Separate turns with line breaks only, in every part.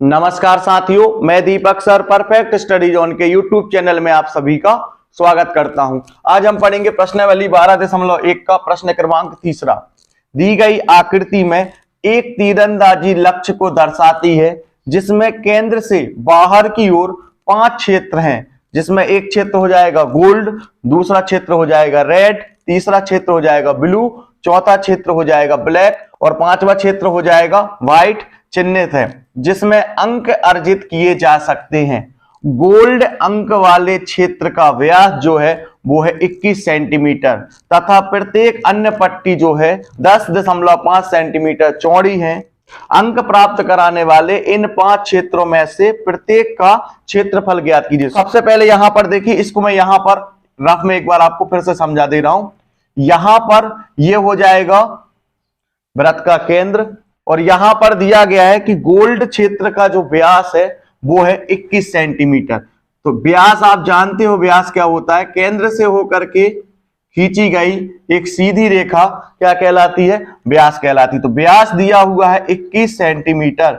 नमस्कार साथियों, मैं दीपक सर परफेक्ट स्टडी जोन के यूट्यूब चैनल में आप सभी का स्वागत करता हूं। आज हम पढ़ेंगे प्रश्नावली 12.1 का प्रश्न क्रमांक तीसरा। दी गई आकृति में एक तीरंदाजी लक्ष्य को दर्शाती है जिसमें केंद्र से बाहर की ओर 5 क्षेत्र हैं, जिसमें एक क्षेत्र हो जाएगा गोल्ड, दूसरा क्षेत्र हो जाएगा रेड, तीसरा क्षेत्र हो जाएगा ब्लू, चौथा क्षेत्र हो जाएगा ब्लैक और पांचवा क्षेत्र हो जाएगा व्हाइट चिन्हित है, जिसमें अंक अर्जित किए जा सकते हैं। गोल्ड अंक वाले क्षेत्र का व्यास जो है वो है 21 सेंटीमीटर तथा प्रत्येक अन्य पट्टी जो है 10.5 सेंटीमीटर चौड़ी है। अंक प्राप्त कराने वाले इन 5 क्षेत्रों में से प्रत्येक का क्षेत्रफल ज्ञात कीजिए। सबसे पहले यहां पर देखिए, इसको मैं यहां पर रफ में एक बार आपको फिर से समझा दे रहा हूं। यहां पर यह हो जाएगा वृत्त का केंद्र और यहां पर दिया गया है कि गोल्ड क्षेत्र का जो व्यास है वो है 21 सेंटीमीटर। तो व्यास आप जानते हो, व्यास क्या होता है? केंद्र से होकर के खींची गई एक सीधी रेखा क्या कहलाती है? व्यास कहलाती है। तो व्यास दिया हुआ है 21 सेंटीमीटर।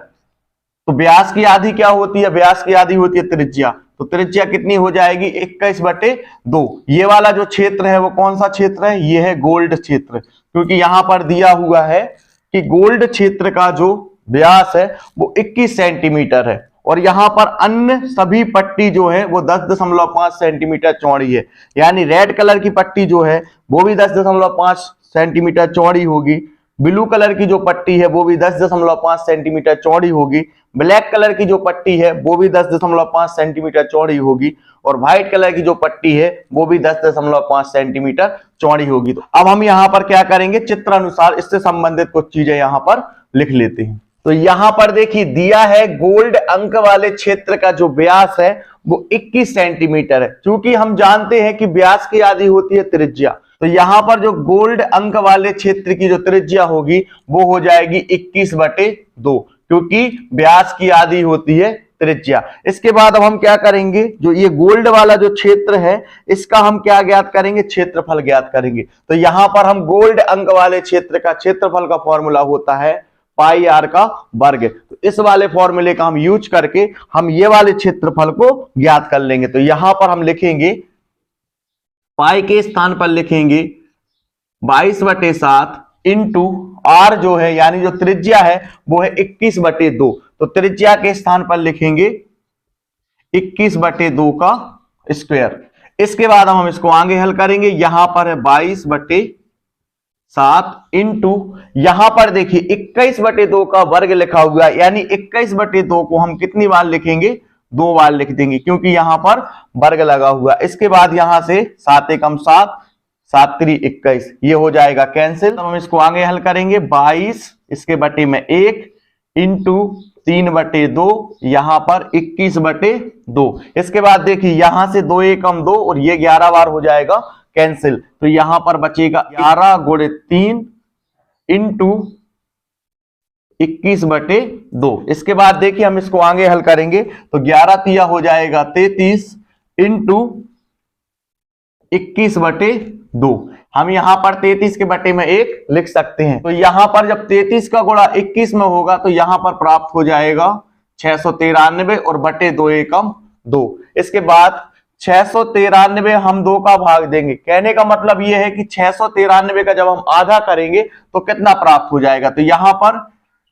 तो व्यास की आधी क्या होती है? व्यास की आधी होती है त्रिज्या। तो त्रिज्या कितनी हो जाएगी? 21/2। ये वाला जो क्षेत्र है वो कौन सा क्षेत्र है? ये है गोल्ड क्षेत्र, क्योंकि यहां पर दिया हुआ है कि गोल्ड क्षेत्र का जो व्यास है वो 21 सेंटीमीटर है और यहां पर अन्य सभी पट्टी जो है वो 10.5 सेंटीमीटर चौड़ी है। यानी रेड कलर की पट्टी जो है वो भी 10.5 सेंटीमीटर चौड़ी होगी, ब्लू कलर की जो पट्टी है वो भी 10.5 सेंटीमीटर चौड़ी होगी, ब्लैक कलर की जो पट्टी है वो भी 10.5 सेंटीमीटर चौड़ी होगी और व्हाइट कलर की जो पट्टी है वो भी 10.5 सेंटीमीटर चौड़ी होगी। तो अब हम यहाँ पर क्या करेंगे, चित्र अनुसार इससे संबंधित कुछ चीजें यहाँ पर लिख लेते हैं। तो यहाँ पर देखिए दिया है गोल्ड अंक वाले क्षेत्र का जो व्यास है वो 21 सेंटीमीटर है। क्योंकि हम जानते हैं कि व्यास की आधी होती है त्रिज्या, तो यहां पर जो गोल्ड अंक वाले क्षेत्र की जो त्रिज्या होगी वो हो जाएगी 21/2, क्योंकि व्यास की आधी होती है त्रिज्या। इसके बाद अब हम क्या करेंगे, जो ये गोल्ड वाला जो क्षेत्र है इसका हम क्या ज्ञात करेंगे? क्षेत्रफल ज्ञात करेंगे। तो यहां पर हम गोल्ड अंक वाले क्षेत्र का क्षेत्रफल का फॉर्मूला होता है पाई आर का वर्ग। तो इस वाले फॉर्मूले का हम यूज करके हम ये वाले क्षेत्रफल को ज्ञात कर लेंगे। तो यहां पर हम लिखेंगे पाई के स्थान पर लिखेंगे 22/7 इंटू आर जो है यानी जो त्रिज्या है वो है 21/2। तो त्रिज्या के स्थान पर लिखेंगे 21/2 का स्क्वायर। इसके बाद हम इसको आगे हल करेंगे। यहां पर है 22/7 इंटू यहां पर देखिए 21/2 का वर्ग लिखा हुआ है, यानी 21/2 को हम कितनी बार लिखेंगे? 2 बार लिख देंगे, क्योंकि यहां पर वर्ग लगा हुआ। इसके बाद यहां से 7 एकम 7, 7 3 21, ये हो जाएगा कैंसिल। हम इसको आगे हल करेंगे 22 इसके बटे में 1 इंटू 3/2, यहां पर 21/2। इसके बाद देखिए यहां से 2 एकम 2 और ये 11 बार हो जाएगा कैंसिल। तो यहां पर बचेगा 11 × 3 इंटू 21/2। इसके बाद देखिए हम इसको आगे हल करेंगे तो 11 तिया हो जाएगा 33 इंटू 21/2। हम यहां पर 33 के बटे में 1 लिख सकते हैं। तो यहां पर जब 33 का गुणा 21 में होगा तो यहां पर प्राप्त हो जाएगा 693 और बटे 2 एकम 2। इसके बाद 693 हम 2 का भाग देंगे। कहने का मतलब यह है कि 693 का जब हम आधा करेंगे तो कितना प्राप्त हो जाएगा? तो यहां पर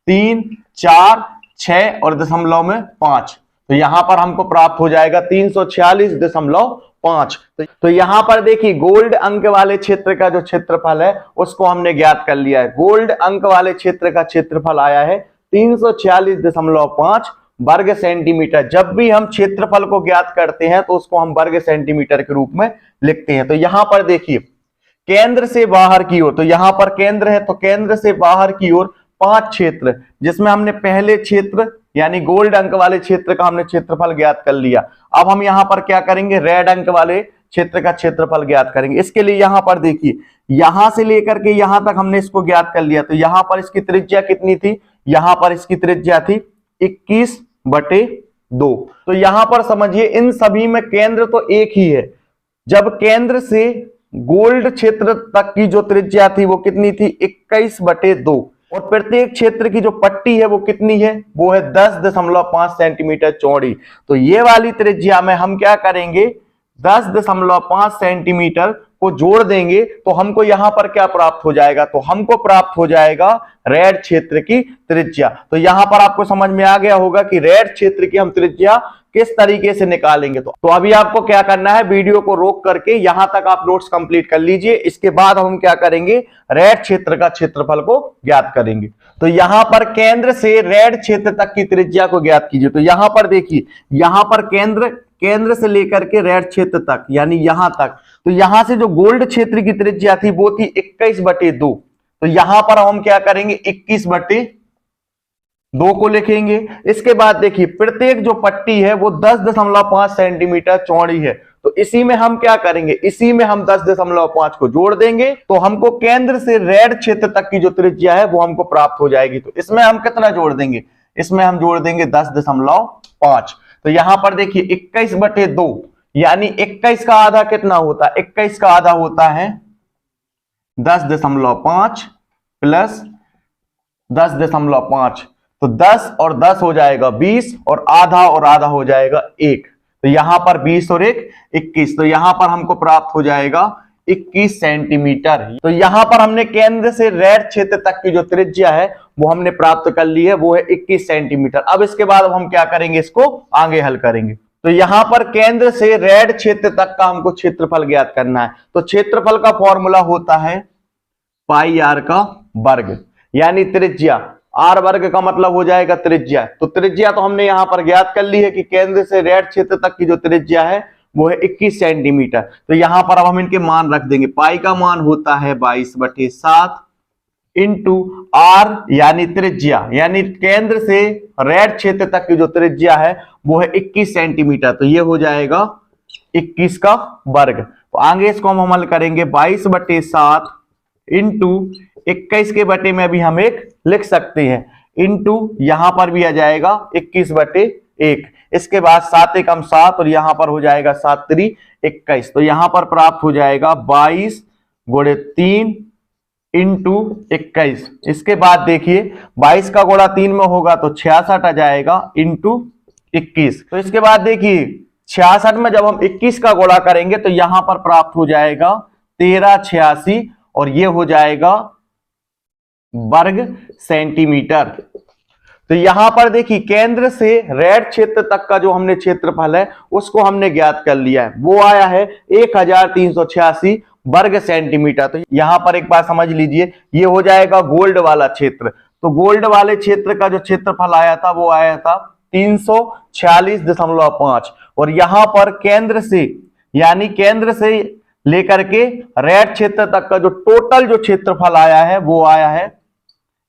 3 4 6 और दशमलव में 5, तो यहां पर हमको प्राप्त हो जाएगा 346.5। तो यहां पर देखिए गोल्ड अंक वाले क्षेत्र का जो क्षेत्रफल है उसको हमने ज्ञात कर लिया है। गोल्ड अंक वाले क्षेत्र का क्षेत्रफल आया है 346.5 वर्ग सेंटीमीटर। जब भी हम क्षेत्रफल को ज्ञात करते हैं तो उसको हम वर्ग सेंटीमीटर के रूप में लिखते हैं। तो यहां पर देखिए केंद्र से बाहर की ओर, तो यहां पर केंद्र है तो केंद्र से बाहर की ओर 5 क्षेत्र, जिसमें हमने पहले क्षेत्र यानी गोल्ड अंक वाले क्षेत्र का हमने क्षेत्रफल ज्ञात कर लिया। अब हम यहां पर क्या करेंगे? रेड अंक वाले क्षेत्र का क्षेत्रफल ज्ञात करेंगे। इसके लिए यहां पर देखिए यहां से लेकर के यहां तक हमने इसको ज्ञात कर लिया। तो यहां पर इसकी त्रिज्या कितनी थी? यहां पर इसकी त्रिज्या थी 21/2। तो यहां पर समझिए इन सभी में केंद्र तो एक ही है। जब केंद्र से गोल्ड क्षेत्र तक की जो त्रिज्या थी वो कितनी थी? 21/2। और प्रत्येक क्षेत्र की जो पट्टी है वो कितनी है, वो है 10.5 सेंटीमीटर चौड़ी। तो ये वाली त्रिज्या में हम क्या करेंगे, 10.5 सेंटीमीटर को जोड़ देंगे तो हमको यहां पर क्या प्राप्त हो जाएगा, तो हमको प्राप्त हो जाएगा रेड क्षेत्र की त्रिज्या। तो यहां पर आपको समझ में आ गया होगा कि रेड क्षेत्र की हम त्रिज्या किस तरीके से निकालेंगे। तो अभी आपको क्या करना है, वीडियो को रोक करके यहां तक आप नोट्स कंप्लीट कर लीजिए। इसके बाद हम क्या करेंगे, रेड क्षेत्र का क्षेत्रफल को ज्ञात करेंगे। तो यहां पर केंद्र से रेड क्षेत्र तक की त्रिज्या को ज्ञात कीजिए। तो यहां पर देखिए, यहां पर केंद्र से लेकर के रेड क्षेत्र तक यानी यहां तक, तो यहां से जो गोल्ड क्षेत्र की त्रिज्या थी वो थी 21/2। तो यहां पर हम क्या करेंगे, 21/2 को लिखेंगे। इसके बाद देखिए, प्रत्येक जो पट्टी है वो 10.5 सेंटीमीटर चौड़ी है। तो इसी में हम क्या करेंगे, इसी में हम 10.5 को जोड़ देंगे तो हमको केंद्र से रेड क्षेत्र तक की जो त्रिज्या है वो हमको प्राप्त हो जाएगी। तो इसमें हम कितना जोड़ देंगे, इसमें हम जोड़ देंगे 10.5। तो यहां पर देखिए 21/2 यानी 21 का आधा कितना होता है, 21 का आधा होता है 10.5 प्लस 10.5। तो 10 और 10 हो जाएगा 20 और आधा हो जाएगा 1। तो यहां पर 20 और 1 21। तो यहां पर हमको प्राप्त हो जाएगा 21 सेंटीमीटर। तो यहां पर हमने केंद्र से रेड क्षेत्र तक की जो त्रिज्या है वो हमने प्राप्त कर ली है, वो है 21 सेंटीमीटर। अब इसके बाद हम क्या करेंगे, इसको आगे हल करेंगे। तो यहां पर केंद्र से रेड क्षेत्र तक का हमको क्षेत्रफल ज्ञात करना है। तो क्षेत्रफल का फॉर्मूला होता है पाई आर का वर्ग यानी त्रिज्या। आर वर्ग का मतलब हो जाएगा त्रिज्या। तो त्रिज्या तो हमने यहां पर ज्ञात कर ली है कि केंद्र से रेड क्षेत्र तक की जो त्रिज्या है वो है 21 सेंटीमीटर। तो यहां पर अब हम इनके मान रख देंगे। पाई का मान होता है 22/7 इंटू आर यानी त्रिज्या, यानी केंद्र से रेड क्षेत्र तक की जो त्रिज्या है वो है 21 सेंटीमीटर। तो ये हो जाएगा 21 का वर्ग। तो आगे इसको हम अमल करेंगे 22/7 इंटू 21 के बटे में भी हम एक लिख सकते हैं, इंटू यहां पर भी आ जाएगा 21/1। इसके बाद 7 एकम 7 और यहां पर हो जाएगा 7 3 21। तो यहां पर प्राप्त हो जाएगा 22 गुणे 3 इंटू 21। इसके बाद देखिए 22 का गुणा 3 में होगा तो 66 आ जाएगा इंटू 21। तो इसके बाद देखिए 66 में जब हम 21 का गुणा करेंगे तो यहां पर प्राप्त हो जाएगा 1386 और ये हो जाएगा वर्ग सेंटीमीटर। तो यहां पर देखिए केंद्र से रेड क्षेत्र तक का जो हमने क्षेत्रफल है उसको हमने ज्ञात कर लिया है, वो आया है 1386 वर्ग सेंटीमीटर। तो यहां पर एक बात समझ लीजिए, ये हो जाएगा गोल्ड वाला क्षेत्र। तो गोल्ड वाले क्षेत्र का जो क्षेत्रफल आया था वो आया था 346.5 और यहां पर केंद्र से यानी केंद्र से लेकर के रेड क्षेत्र तक का जो टोटल जो क्षेत्रफल आया है वो आया है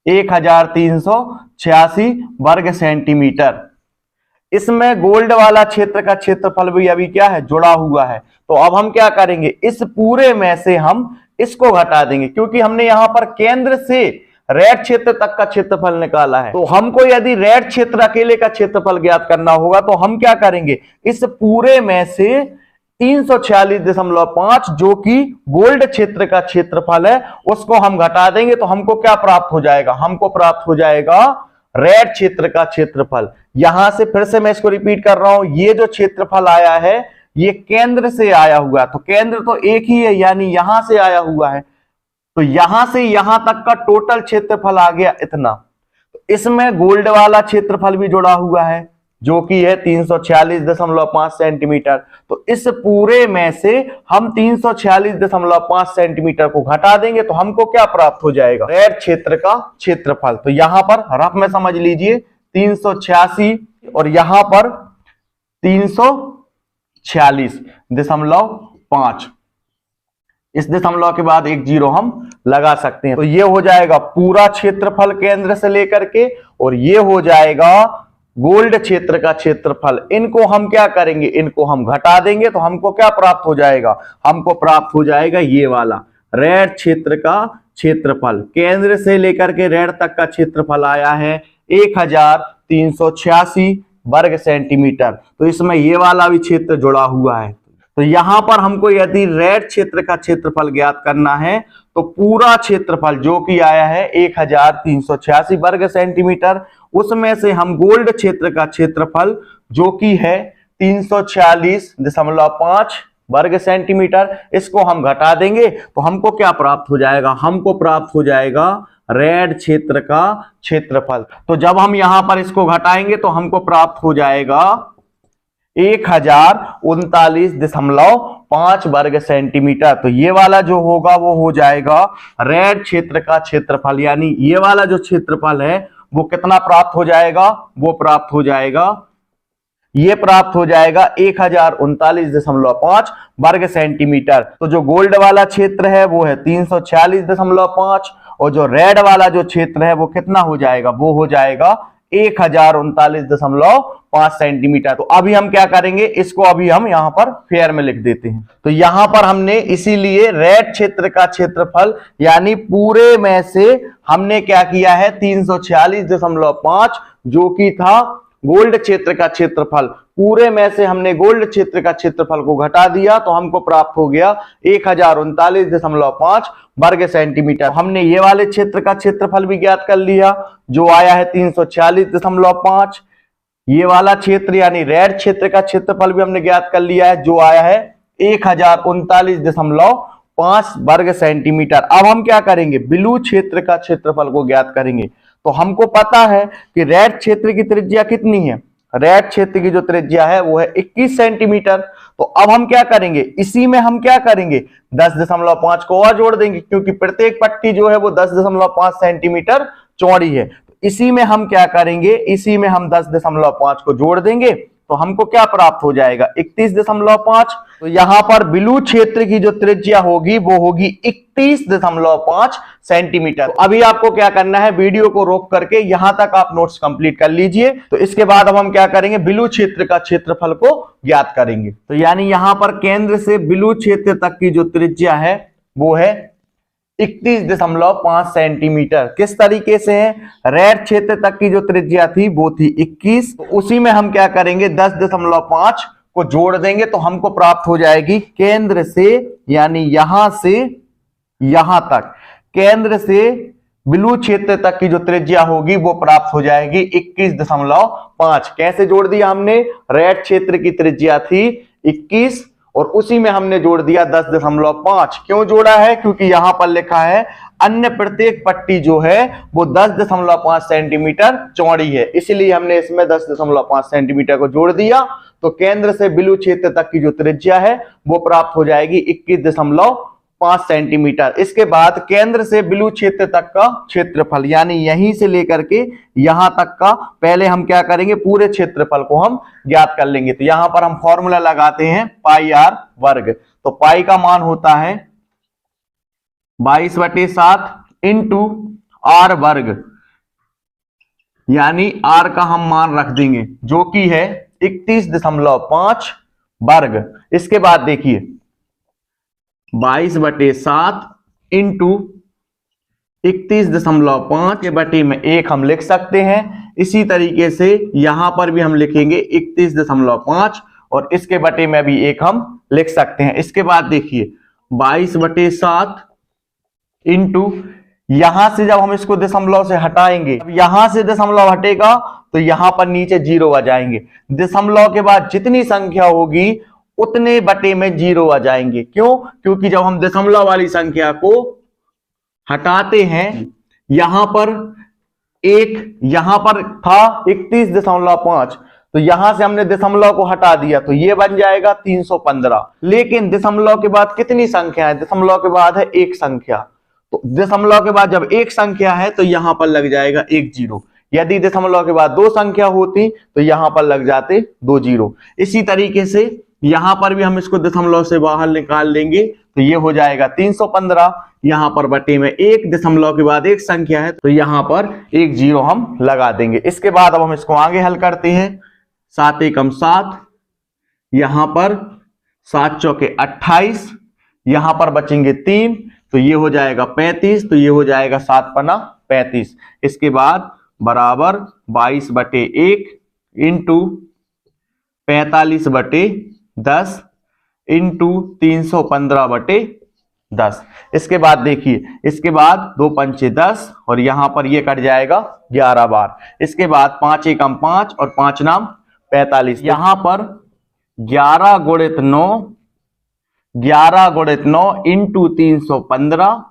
1386 वर्ग सेंटीमीटर। इसमें गोल्ड वाला क्षेत्र का क्षेत्रफल भी अभी क्या है, जुड़ा हुआ है। तो अब हम क्या करेंगे, इस पूरे में से हम इसको घटा देंगे क्योंकि हमने यहां पर केंद्र से रेड क्षेत्र तक का क्षेत्रफल निकाला है। तो हमको यदि रेड क्षेत्र अकेले का क्षेत्रफल ज्ञात करना होगा तो हम क्या करेंगे, इस पूरे में से 346.5 जो कि गोल्ड क्षेत्र का क्षेत्रफल है उसको हम घटा देंगे। तो हमको क्या प्राप्त हो जाएगा, हमको प्राप्त हो जाएगा रेड क्षेत्र का क्षेत्रफल। यहां से फिर से मैं इसको रिपीट कर रहा हूं, ये जो क्षेत्रफल आया है ये केंद्र से आया हुआ, तो केंद्र तो एक ही है यानी यहां से आया हुआ है। तो यहां से यहां तक का टोटल क्षेत्रफल आ गया इतना। तो इसमें गोल्ड वाला क्षेत्रफल भी जुड़ा हुआ है जो कि है 346.5 सेंटीमीटर। तो इस पूरे में से हम 346.5 सेंटीमीटर को घटा देंगे तो हमको क्या प्राप्त हो जाएगा, रेड क्षेत्र का क्षेत्रफल। तो यहां पर रफ में समझ लीजिए 386 और यहां पर 346.5। इस दशमलव के बाद एक जीरो हम लगा सकते हैं। तो ये हो जाएगा पूरा क्षेत्रफल केंद्र से लेकर के और ये हो जाएगा गोल्ड क्षेत्र का क्षेत्रफल। इनको हम क्या करेंगे, इनको हम घटा देंगे तो हमको क्या प्राप्त हो जाएगा, हमको प्राप्त हो जाएगा ये वाला रेड क्षेत्र का क्षेत्रफल। केंद्र से लेकर के रेड तक का क्षेत्रफल आया है 1386 वर्ग सेंटीमीटर। तो इसमें ये वाला भी क्षेत्र जुड़ा हुआ है। तो यहां पर हमको यदि रेड क्षेत्र का क्षेत्रफल ज्ञात करना है तो पूरा क्षेत्रफल जो कि आया है 1386 वर्ग सेंटीमीटर, उसमें से हम गोल्ड क्षेत्र का क्षेत्रफल जो कि है 346.5 वर्ग सेंटीमीटर, इसको हम घटा देंगे तो हमको क्या प्राप्त हो जाएगा, हमको प्राप्त हो जाएगा रेड क्षेत्र का क्षेत्रफल। तो जब हम यहां पर इसको घटाएंगे तो हमको प्राप्त हो जाएगा 1039.5 वर्ग सेंटीमीटर। तो ये वाला जो होगा वो हो जाएगा रेड क्षेत्र का क्षेत्रफल, यानी ये वाला जो क्षेत्रफल है वो कितना प्राप्त हो जाएगा, वो प्राप्त हो जाएगा, ये प्राप्त हो जाएगा 1039.5 वर्ग सेंटीमीटर। तो जो गोल्ड वाला क्षेत्र है वो है 346.5 और जो रेड वाला जो क्षेत्र है वो कितना हो जाएगा, वो हो जाएगा 1039.5 सेंटीमीटर। तो अभी हम क्या करेंगे, इसको अभी हम यहां पर फेयर में लिख देते हैं। तो यहां पर हमने इसीलिए रेड क्षेत्र का क्षेत्रफल यानी पूरे में से हमने क्या किया है 346.5 जो कि था गोल्ड क्षेत्र का क्षेत्रफल, पूरे में से हमने गोल्ड क्षेत्र का क्षेत्रफल को घटा दिया तो हमको प्राप्त हो गया 1039.5 वर्ग सेंटीमीटर। हमने ये वाले क्षेत्र का क्षेत्रफल भी ज्ञात कर लिया जो आया है 346.5। ये वाला क्षेत्र यानी रेड क्षेत्र का क्षेत्रफल भी हमने ज्ञात कर लिया है जो आया है 1039.5 वर्ग सेंटीमीटर। अब हम क्या करेंगे, ब्लू क्षेत्र का क्षेत्रफल को ज्ञात करेंगे। तो हमको पता है कि रेड क्षेत्र की त्रिज्या कितनी है, रेड क्षेत्र की जो त्रिज्या है वो है 21 सेंटीमीटर। तो अब हम क्या करेंगे, इसी में हम क्या करेंगे 10.5 को और जोड़ देंगे क्योंकि प्रत्येक पट्टी जो है वो 10.5 सेंटीमीटर चौड़ी है। तो इसी में हम क्या करेंगे, इसी में हम 10.5 को जोड़ देंगे तो हमको क्या प्राप्त हो जाएगा 31.5। तो यहां पर ब्लू क्षेत्र की जो त्रिज्या होगी वो होगी 31.5 सेंटीमीटर। तो अभी आपको क्या करना है, वीडियो को रोक करके यहां तक आप नोट्स कंप्लीट कर लीजिए। तो इसके बाद अब हम क्या करेंगे, ब्लू क्षेत्र का क्षेत्रफल को ज्ञात करेंगे। तो यानी यहां पर केंद्र से ब्लू क्षेत्र तक की जो त्रिज्या है वो है 31.5 सेंटीमीटर। किस तरीके से है, रेड क्षेत्र तक की जो त्रिज्या थी वो थी 21, तो उसी में हम क्या करेंगे 10.5 को जोड़ देंगे तो हमको प्राप्त हो जाएगी केंद्र से यानी यहां से यहां तक, केंद्र से ब्लू क्षेत्र तक की जो त्रिज्या होगी वो प्राप्त हो जाएगी 21.5। कैसे जोड़ दिया हमने, रेड क्षेत्र की त्रिज्या थी 21 और उसी में हमने जोड़ दिया 10.5। क्यों जोड़ा है, क्योंकि यहां पर लिखा है अन्य प्रत्येक पट्टी जो है वो 10.5 सेंटीमीटर चौड़ी है, इसलिए हमने इसमें 10.5 सेंटीमीटर को जोड़ दिया। तो केंद्र से ब्लू क्षेत्र तक की जो त्रिज्या है वो प्राप्त हो जाएगी 21.5 सेंटीमीटर। इसके बाद केंद्र से ब्लू क्षेत्र तक का क्षेत्रफल यानी यहीं से लेकर के यहां तक का, पहले हम क्या करेंगे पूरे क्षेत्रफल को हम ज्ञात कर लेंगे। तो यहां पर हम फॉर्मूला लगाते हैं पाई आर वर्ग। तो पाई का मान होता है 22/7 इंटू आर वर्ग, यानी आर का हम मान रख देंगे जो कि है 31.5 वर्ग। इसके बाद देखिए 22/7 इंटू 31.5 के बटे में 1 हम लिख सकते हैं। इसी तरीके से यहां पर भी हम लिखेंगे 31.5 और इसके बटे में भी 1 हम लिख सकते हैं। इसके बाद देखिए 22/7 इंटू, यहां से जब हम इसको दशमलव से हटाएंगे, यहां से दशमलव हटेगा तो यहां पर नीचे 0 आ जाएंगे। दशमलव के बाद जितनी संख्या होगी उतने बटे में 0 आ जाएंगे। क्यों, क्योंकि जब हम दशमलव वाली संख्या को हटाते हैं, यहां पर यहां पर था 31.5 तो यहां से हमने दशमलव को हटा दिया तो ये बन जाएगा 315। लेकिन दशमलव के बाद कितनी संख्या है, दशमलव के बाद है एक संख्या। तो दशमलव के बाद जब एक संख्या है तो यहां पर लग जाएगा 1 0। यदि दशमलव के बाद 2 संख्या होती तो यहां पर लग जाते 2 0। इसी तरीके से यहां पर भी हम इसको दशमलव से बाहर निकाल लेंगे तो ये हो जाएगा 315। यहां पर बटे में 1, दशमलव के बाद एक संख्या है तो यहां पर 1 0 हम लगा देंगे। इसके बाद अब हम इसको आगे हल करते हैं। 7 एकम 7, यहां पर 7 चौके 28, यहां पर बचेंगे 3 तो ये हो जाएगा 35, तो ये हो जाएगा 7 पन्ना 35। इसके बाद बराबर 22/1 इंटू 45/10 इंटू 315/10। इसके बाद देखिए, इसके बाद 2 पंचे 10 और यहां पर ये कट जाएगा 11 बार। इसके बाद 5 एकम 5 और 5 नाम 45। यहां पर 11 गुणित 9 इंटू 315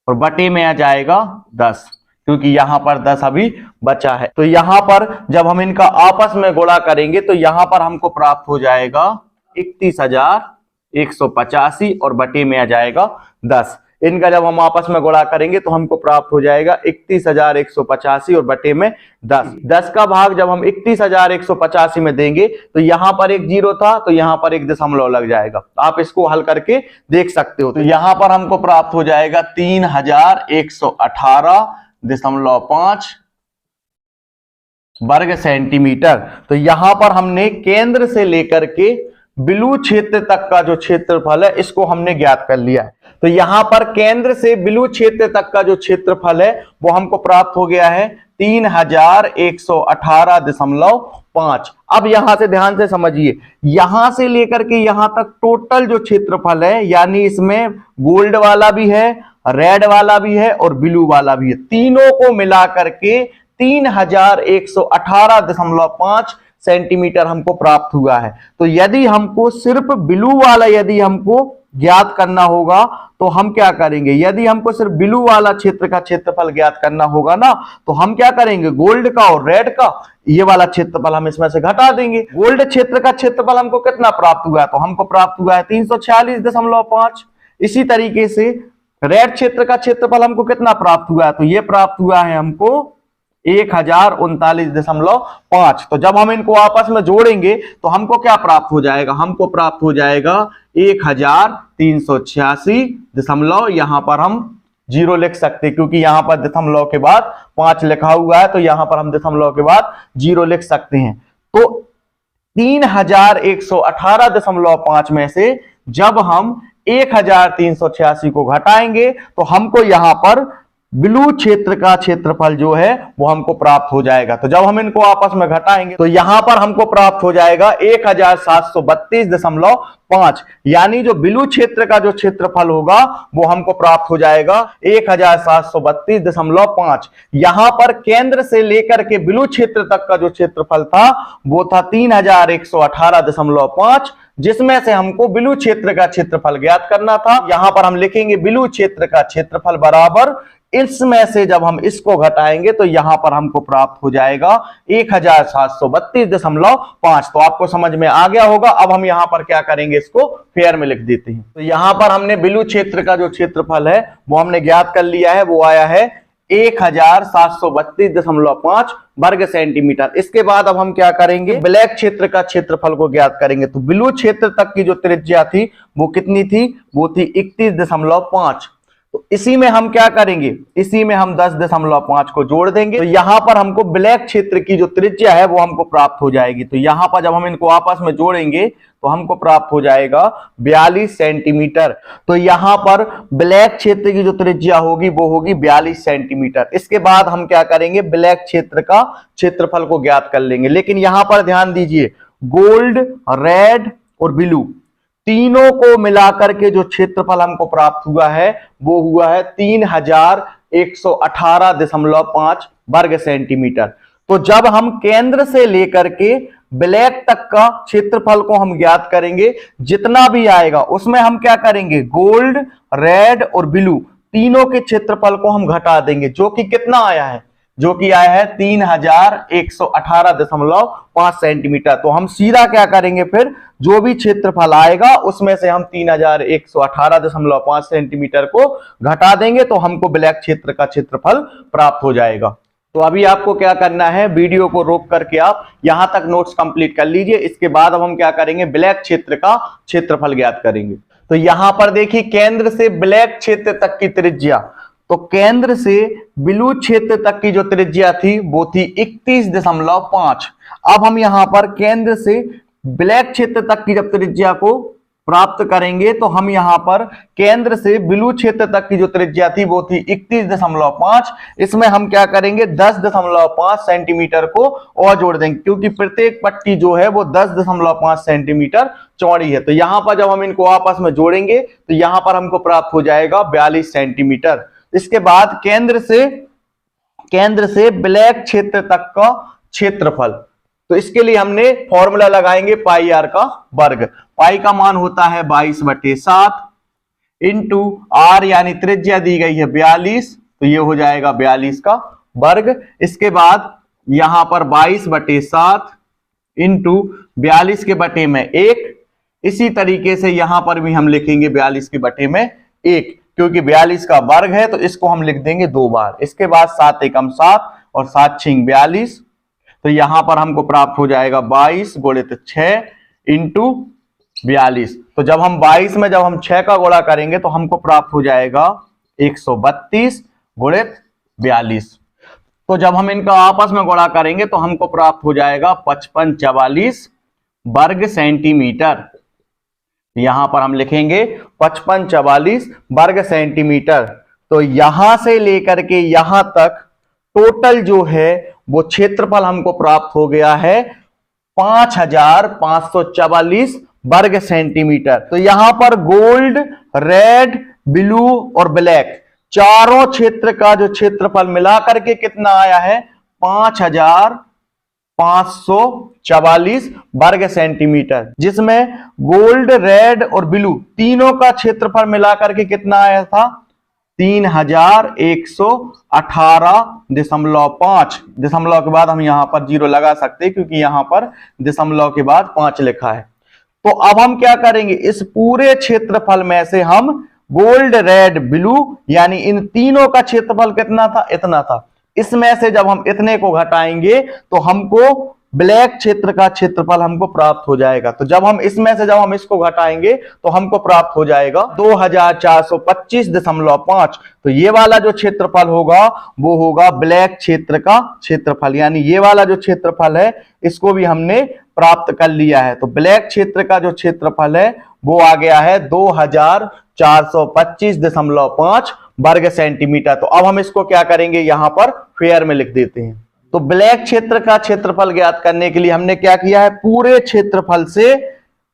और बटे में आ जाएगा 10, क्योंकि यहां पर 10 अभी बचा है। तो यहां पर जब हम इनका आपस में गुणा करेंगे तो यहां पर हमको प्राप्त हो जाएगा 31,185 और बटे में आ जाएगा 10। इनका जब हम आपस में गुणा करेंगे तो हमको प्राप्त हो जाएगा 31,185 और बटे में 10। 10 का भाग जब हम 31,185 में देंगे तो यहां पर एक जीरो था तो यहां पर एक दशमलव लग जाएगा। आप इसको हल करके देख सकते हो। तो यहां पर हमको प्राप्त हो जाएगा 3,118.5 वर्ग सेंटीमीटर। तो यहां पर हमने केंद्र से लेकर के बिलु क्षेत्र तक का जो क्षेत्रफल है इसको हमने ज्ञात कर लिया है। तो यहां पर केंद्र से बिलु क्षेत्र तक का जो क्षेत्रफल है वो हमको प्राप्त हो गया है 3,118.5। अब यहां से ध्यान से समझिए, यहां से लेकर के यहां तक टोटल जो क्षेत्रफल है, यानी इसमें गोल्ड वाला भी है, रेड वाला भी है और ब्लू वाला भी है, तीनों को मिला करके 3,118.5 सेंटीमीटर हमको प्राप्त हुआ है। तो यदि हमको सिर्फ ब्लू वाला यदि हमको ज्ञात करना होगा तो हम क्या करेंगे, यदि हमको सिर्फ ब्लू वाला क्षेत्र का क्षेत्रफल ज्ञात करना होगा ना, तो हम क्या करेंगे, गोल्ड का और रेड का ये वाला क्षेत्रफल हम इसमें से घटा देंगे। गोल्ड क्षेत्र का क्षेत्रफल हमको कितना प्राप्त हुआ है, तो हमको प्राप्त हुआ है 346.5। इसी तरीके से रेड क्षेत्र का क्षेत्रफल हमको कितना प्राप्त हुआ है, तो ये प्राप्त हुआ है हमको 1039.5। तो जब हम इनको आपस में जोड़ेंगे तो हमको क्या प्राप्त हो जाएगा, हमको प्राप्त हो जाएगा 1386 यहां पर हम जीरो लिख सकते हैं, क्योंकि यहां पर दशमलव के बाद 5 लिखा हुआ है तो यहां पर हम दशमलव के बाद जीरो लिख सकते हैं। तो 3,118.5 में से जब हम 1386 को घटाएंगे तो हमको यहां पर ब्लू क्षेत्र का क्षेत्रफल जो है वो हमको प्राप्त हो जाएगा। तो जब हम इनको आपस में घटाएंगे तो यहां पर हमको प्राप्त हो जाएगा 1732.5, यानी जो ब्लू क्षेत्र का जो क्षेत्रफल होगा वो हमको प्राप्त हो जाएगा 1732.5। यहां पर केंद्र से लेकर के ब्लू क्षेत्र तक का जो क्षेत्रफल था वो था 3,118.5, जिसमें से हमको ब्लू क्षेत्र का क्षेत्रफल ज्ञात करना था। यहां पर हम लिखेंगे ब्लू क्षेत्र का क्षेत्रफल बराबर, इसमें से जब हम इसको घटाएंगे तो यहां पर हमको प्राप्त हो जाएगा 1732.5। तो आपको समझ में आ गया होगा। अब हम यहां पर क्या करेंगे, इसको फेयर में लिख देते हैं। तो यहां पर हमने ब्लू क्षेत्र का जो क्षेत्रफल है वो हमने ज्ञात कर लिया है, वो आया है 1732.5 वर्ग सेंटीमीटर। इसके बाद अब हम क्या करेंगे, ब्लैक क्षेत्र का क्षेत्रफल को ज्ञात करेंगे। तो ब्लू क्षेत्र तक की जो त्रिज्या थी वो कितनी थी, वो थी 31.5। तो इसी में हम क्या करेंगे, इसी में हम 10.5 को जोड़ देंगे। तो यहां पर हमको ब्लैक क्षेत्र की जो त्रिज्या है वो हमको प्राप्त हो जाएगी। तो यहां पर जब हम इनको आपस में जोड़ेंगे तो हमको प्राप्त हो जाएगा 42 सेंटीमीटर। तो यहां पर ब्लैक क्षेत्र की जो त्रिज्या होगी वो होगी 42 सेंटीमीटर। इसके बाद हम क्या करेंगे, ब्लैक क्षेत्र का क्षेत्रफल को ज्ञात कर लेंगे। लेकिन यहां पर ध्यान दीजिए, गोल्ड, रेड और ब्लू तीनों को मिलाकर के जो क्षेत्रफल हमको प्राप्त हुआ है वो हुआ है 3,118.5 वर्ग सेंटीमीटर। तो जब हम केंद्र से लेकर के ब्लैक तक का क्षेत्रफल को हम ज्ञात करेंगे, जितना भी आएगा उसमें हम क्या करेंगे, गोल्ड, रेड और ब्लू तीनों के क्षेत्रफल को हम घटा देंगे, जो कि कितना आया है, जो कि आया है 3,118.5 सेंटीमीटर। तो हम सीधा क्या करेंगे, फिर जो भी क्षेत्रफल आएगा उसमें से हम 3,118.5 सेंटीमीटर को घटा देंगे तो हमको ब्लैक क्षेत्र का क्षेत्रफल प्राप्त हो जाएगा। तो अभी आपको क्या करना है, वीडियो को रोक करके आप यहां तक नोट्स कंप्लीट कर लीजिए। इसके बाद अब हम क्या करेंगे, ब्लैक क्षेत्र का क्षेत्रफल ज्ञात करेंगे। तो यहां पर देखिए, केंद्र से ब्लैक क्षेत्र तक की त्रिज्या, तो केंद्र से ब्लू क्षेत्र तक की जो त्रिज्या थी वो थी 31.5। अब हम यहां पर केंद्र से ब्लैक क्षेत्र तक की जब त्रिज्या को प्राप्त करेंगे तो हम यहाँ पर केंद्र से बिलु क्षेत्र तक की जो त्रिज्या थी वो थी 31.5। इसमें हम क्या करेंगे 10.5 सेंटीमीटर को और जोड़ देंगे, क्योंकि प्रत्येक पट्टी जो है वो 10.5 सेंटीमीटर चौड़ी है। तो यहाँ पर जब हम इनको आपस में जोड़ेंगे तो यहाँ पर हमको प्राप्त हो जाएगा 42 सेंटीमीटर। इसके बाद केंद्र से ब्लैक क्षेत्र तक का क्षेत्रफल, तो इसके लिए हमने फॉर्मूला लगाएंगे पाई आर का वर्ग। पाई का मान होता है 22/7 इंटू आर यानी त्रिज्या दी गई है 42, तो ये हो जाएगा 42 का वर्ग। इसके बाद यहां पर 22/7 इंटू 42 के बटे में 1। इसी तरीके से यहां पर भी हम लिखेंगे 42 के बटे में 1, क्योंकि 42 का वर्ग है तो इसको हम लिख देंगे 2 बार। इसके बाद 7 एकम 7 और 7 छिंग 42, तो यहां पर हमको प्राप्त हो जाएगा 22 गुणित 6 इंटू 42। तो जब हम 22 में जब हम 6 का गुणा करेंगे तो हमको प्राप्त हो जाएगा 132 गुणित 42। तो जब हम इनका आपस में गुणा करेंगे तो हमको प्राप्त हो जाएगा 5544 वर्ग सेंटीमीटर। यहां पर हम लिखेंगे 5544 वर्ग सेंटीमीटर। तो यहां से लेकर के यहां तक टोटल जो है वो क्षेत्रफल हमको प्राप्त हो गया है 5544 वर्ग सेंटीमीटर। तो यहां पर गोल्ड, रेड, ब्लू और ब्लैक चारों क्षेत्र का जो क्षेत्रफल मिलाकर के कितना आया है 5544 वर्ग सेंटीमीटर, जिसमें गोल्ड, रेड और ब्लू तीनों का क्षेत्रफल मिलाकर के कितना आया था 3118.5। दशमलव के बाद हम यहां पर 0 लगा सकते हैं, क्योंकि यहां पर दशमलव के बाद 5 लिखा है। तो अब हम क्या करेंगे, इस पूरे क्षेत्रफल में से हम गोल्ड, रेड, ब्लू यानी इन तीनों का क्षेत्रफल कितना था, इतना था। इसमें से जब हम इतने को घटाएंगे तो हमको ब्लैक क्षेत्र का क्षेत्रफल हमको प्राप्त हो जाएगा। तो जब हम इसमें से जब हम इसको घटाएंगे तो हमको प्राप्त हो जाएगा 2425.5। तो ये वाला जो क्षेत्रफल होगा वो होगा ब्लैक क्षेत्र का क्षेत्रफल, यानी ये वाला जो क्षेत्रफल है इसको भी हमने प्राप्त कर लिया है। तो ब्लैक क्षेत्र का जो क्षेत्रफल है वो आ गया है 2425.5 वर्ग सेंटीमीटर। तो अब हम इसको क्या करेंगे, यहां पर फेयर में लिख देते हैं। तो ब्लैक क्षेत्र का क्षेत्रफल ज्ञात करने के लिए हमने क्या किया है, पूरे क्षेत्रफल से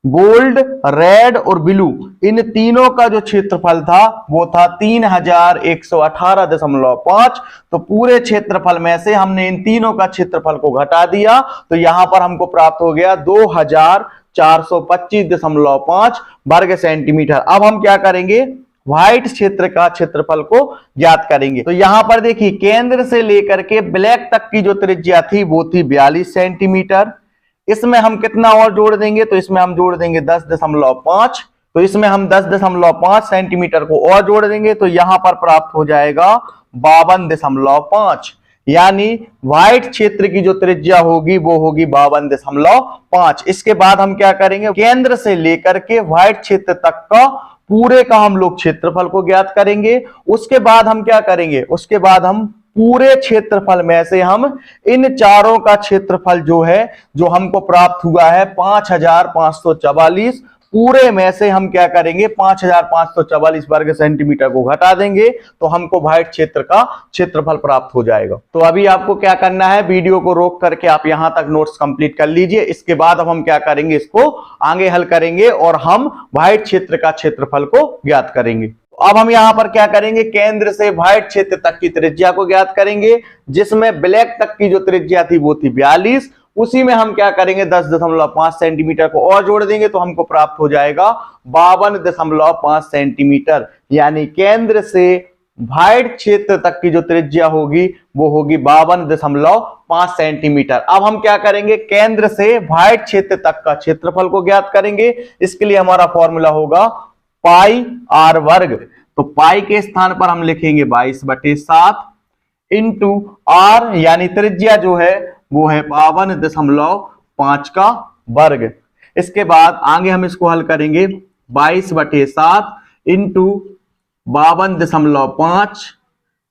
गोल्ड, रेड और ब्लू इन तीनों का जो क्षेत्रफल था वो था 3118.5। तो पूरे क्षेत्रफल में से हमने इन तीनों का क्षेत्रफल को घटा दिया, तो यहां पर हमको प्राप्त हो गया 2425.5 वर्ग सेंटीमीटर। अब हम क्या करेंगे, व्हाइट क्षेत्र का क्षेत्रफल को ज्ञात करेंगे। तो यहां पर देखिए केंद्र से लेकर के ब्लैक तक की जो त्रिज्या थी वो थी 42 सेंटीमीटर। इसमें हम कितना और जोड़ देंगे, तो इसमें हम जोड़ देंगे 10.5। तो इसमें हम 10.5 सेंटीमीटर को और जोड़ देंगे, तो यहां पर प्राप्त हो जाएगा 52.5। यानी व्हाइट क्षेत्र की जो त्रिज्या होगी वो होगी 52.5। इसके बाद हम क्या करेंगे, केंद्र से लेकर के व्हाइट क्षेत्र तक का पूरे का हम लोग क्षेत्रफल को ज्ञात करेंगे। उसके बाद हम क्या करेंगे, उसके बाद हम पूरे क्षेत्रफल में से हम इन चारों का क्षेत्रफल जो है जो हमको प्राप्त हुआ है 5544, पूरे में से हम क्या करेंगे 5544 वर्ग सेंटीमीटर को घटा देंगे, तो हमको व्हाइट क्षेत्र का क्षेत्रफल प्राप्त हो जाएगा। तो अभी आपको क्या करना है, वीडियो को रोक करके आप यहां तक नोट्स कंप्लीट कर लीजिए। इसके बाद अब हम क्या करेंगे, इसको आगे हल करेंगे और हम व्हाइट क्षेत्र का क्षेत्रफल को ज्ञात करेंगे। अब हम यहां पर क्या करेंगे, केंद्र से व्हाइट क्षेत्र तक की त्रिज्या को ज्ञात करेंगे, जिसमें ब्लैक तक की जो त्रिज्या थी वो थी 42। उसी में हम क्या करेंगे 10.5 सेंटीमीटर को और जोड़ देंगे, तो हमको प्राप्त हो जाएगा 52.5 सेंटीमीटर। यानी केंद्र से व्हाइट क्षेत्र तक की जो त्रिज्या होगी वो होगी 52.5 सेंटीमीटर। अब हम क्या करेंगे, केंद्र से व्हाइट क्षेत्र तक का क्षेत्रफल को ज्ञात करेंगे। इसके लिए हमारा फॉर्मूला होगा पाई आर वर्ग। तो पाई के स्थान पर हम लिखेंगे 22/7 इंटू आर यानी त्रिज्या जो है वो है 52.5 का वर्ग। इसके बाद आगे हम इसको हल करेंगे 22/7 इंटू 52.5,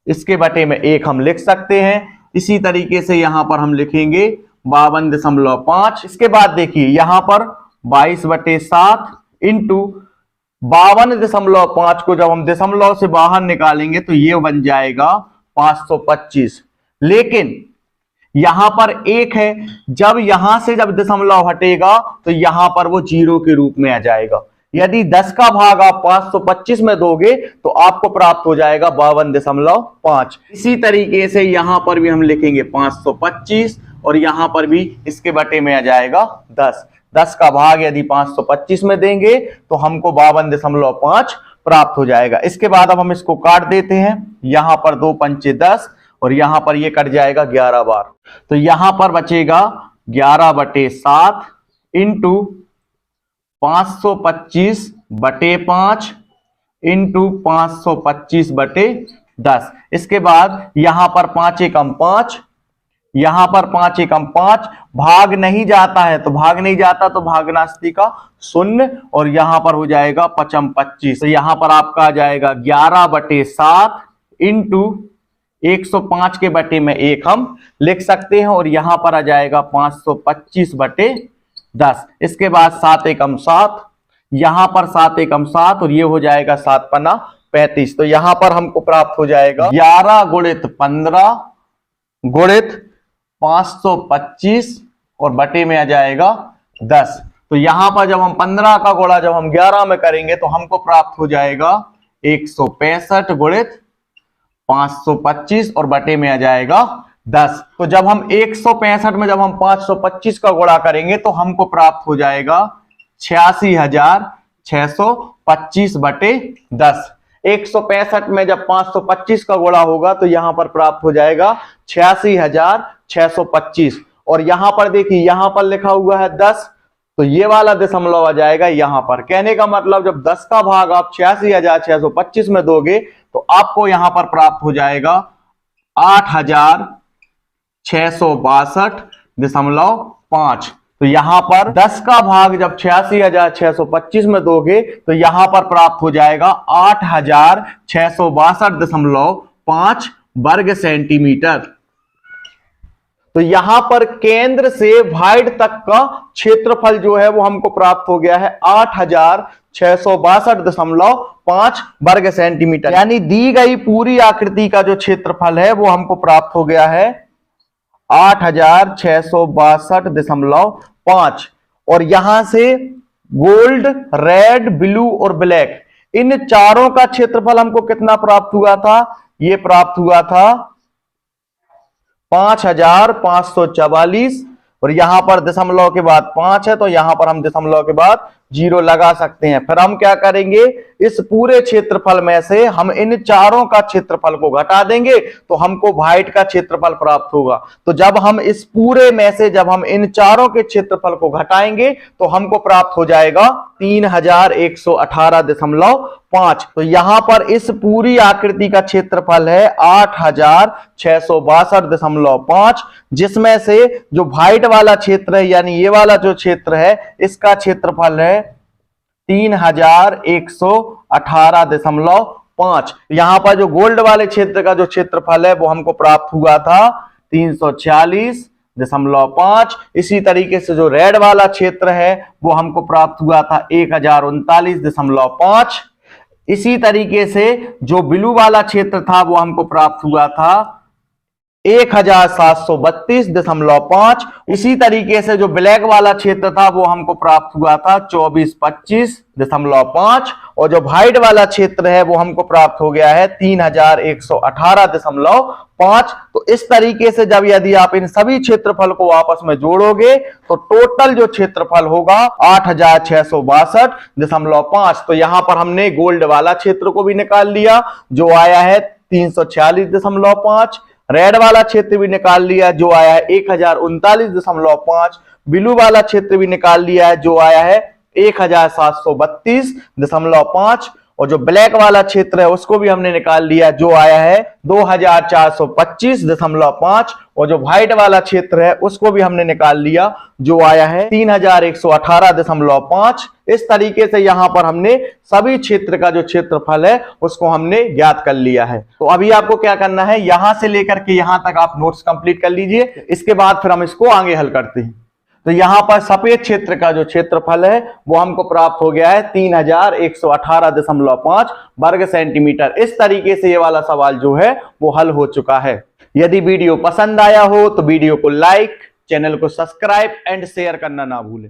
इसके बटे में 1 हम लिख सकते हैं। इसी तरीके से यहां पर हम लिखेंगे 52.5। इसके बाद देखिए यहां पर 22/7 इंटू 52.5 को जब हम दशमलव से बाहर निकालेंगे तो ये बन जाएगा 525। लेकिन यहां पर एक है, जब यहां से जब दशमलव हटेगा तो यहां पर वो जीरो के रूप में आ जाएगा। यदि 10 का भाग आप 525 में दोगे तो आपको प्राप्त हो जाएगा 52.5। इसी तरीके से यहां पर भी हम लिखेंगे 525 और यहां पर भी इसके बटे में आ जाएगा 10। 10 का भाग यदि 525 में देंगे तो हमको 52.5 प्राप्त हो जाएगा। इसके बाद अब हम इसको काट देते हैं, यहां पर 2 पंचे 10 और यहां पर ये कट जाएगा 11 बार, तो यहां पर बचेगा 11/7 इंटू 525/5 इंटू 525/10। इसके बाद यहां पर 5 एकम 5, यहां पर 5 एकम 5, भाग नहीं जाता है तो भाग नहीं जाता तो भागनास्ती का 0 और यहां पर हो जाएगा 5 25, तो यहां पर आपका आ जाएगा 11/7 इंटू 105 के बटे में 1 हम लिख सकते हैं और यहां पर आ जाएगा 525/10। इसके बाद 7 एकम 7, यहां पर 7 एकम 7 और ये हो जाएगा 7 पन्ना 35, तो यहां पर हमको प्राप्त हो जाएगा 11 गुणित 15 गुणित 525 और बटे में आ जाएगा 10। तो यहां पर जब हम 15 का गुणा जब हम 11 में करेंगे तो हमको प्राप्त हो जाएगा 165 गुणित 525 और बटे में आ जाएगा 10। तो जब हम 165 में जब हम 525 का गुणा करेंगे तो हमको प्राप्त हो जाएगा 86,625/10। 165 में जब 525 का गुणा होगा तो यहां पर प्राप्त हो जाएगा 86,625 और यहां पर देखिए यहां पर लिखा हुआ है 10, तो ये वाला दशमलव आ जाएगा यहां पर। कहने का मतलब जब 10 का भाग आप 86,625 में दोगे तो आपको यहां पर प्राप्त हो जाएगा 8,662.5। तो यहां पर 10 का भाग जब 86,625 में दोगे तो यहां पर प्राप्त हो जाएगा 8,662.5 वर्ग सेंटीमीटर। तो यहां पर केंद्र से वाइड तक का क्षेत्रफल जो है वो हमको प्राप्त हो गया है 8,662.5 वर्ग सेंटीमीटर, यानी दी गई पूरी आकृति का जो क्षेत्रफल है वो हमको प्राप्त हो गया है 8,662.5। और यहां से गोल्ड, रेड, ब्लू और ब्लैक इन चारों का क्षेत्रफल हमको कितना प्राप्त हुआ था? ये प्राप्त हुआ था 5,544 और यहां पर दशमलव के बाद 5 है तो यहां पर हम दशमलव के बाद 0 लगा सकते हैं। फिर हम क्या करेंगे, इस पूरे क्षेत्रफल में से हम इन चारों का क्षेत्रफल को घटा देंगे तो हमको वाइड का क्षेत्रफल प्राप्त होगा। तो जब हम इस पूरे में से जब हम इन चारों के क्षेत्रफल को घटाएंगे तो हमको प्राप्त हो जाएगा 3,118.5। तो यहां पर इस पूरी आकृति का क्षेत्रफल है 8,662.5, जिसमें से जो वाइड वाला क्षेत्र है यानी ये वाला जो क्षेत्र है इसका क्षेत्रफल है 3,118.5। यहां पर जो गोल्ड वाले क्षेत्र का जो क्षेत्रफल है वो हमको प्राप्त हुआ था 346.5। इसी तरीके से जो रेड वाला क्षेत्र है वो हमको प्राप्त हुआ था 1,039.5। इसी तरीके से जो ब्लू वाला क्षेत्र था वो हमको प्राप्त हुआ था 1,732.5। इसी तरीके से जो ब्लैक वाला क्षेत्र था वो हमको प्राप्त हुआ था 2,425.5 और जो व्हाइट वाला क्षेत्र है वो हमको प्राप्त हो गया है 3,118.5। तो इस तरीके से जब यदि आप इन सभी क्षेत्रफल को आपस में जोड़ोगे तो टोटल जो क्षेत्रफल होगा 8,662.5। तो यहां पर हमने गोल्ड वाला क्षेत्र को भी निकाल लिया जो आया है 346.5, रेड वाला क्षेत्र भी निकाल लिया जो आया है 1,039.5, ब्लू वाला क्षेत्र भी निकाल लिया है जो आया है 1,732.5 और जो ब्लैक वाला क्षेत्र है उसको भी हमने निकाल लिया जो आया है 2,425.5 और जो व्हाइट वाला क्षेत्र है उसको भी हमने निकाल लिया जो आया है 3,118.5। इस तरीके से यहां पर हमने सभी क्षेत्र का जो क्षेत्रफल है उसको हमने ज्ञात कर लिया है। तो अभी आपको क्या करना है, यहां से लेकर के यहां तक आप नोट्स कंप्लीट कर लीजिए, इसके बाद फिर हम इसको आगे हल करते हैं। तो यहां पर सफेद क्षेत्र का जो क्षेत्रफल है वो हमको प्राप्त हो गया है 3118.5 वर्ग सेंटीमीटर। इस तरीके से ये वाला सवाल जो है वो हल हो चुका है। यदि वीडियो पसंद आया हो तो वीडियो को लाइक, चैनल को सब्सक्राइब एंड शेयर करना ना भूलें।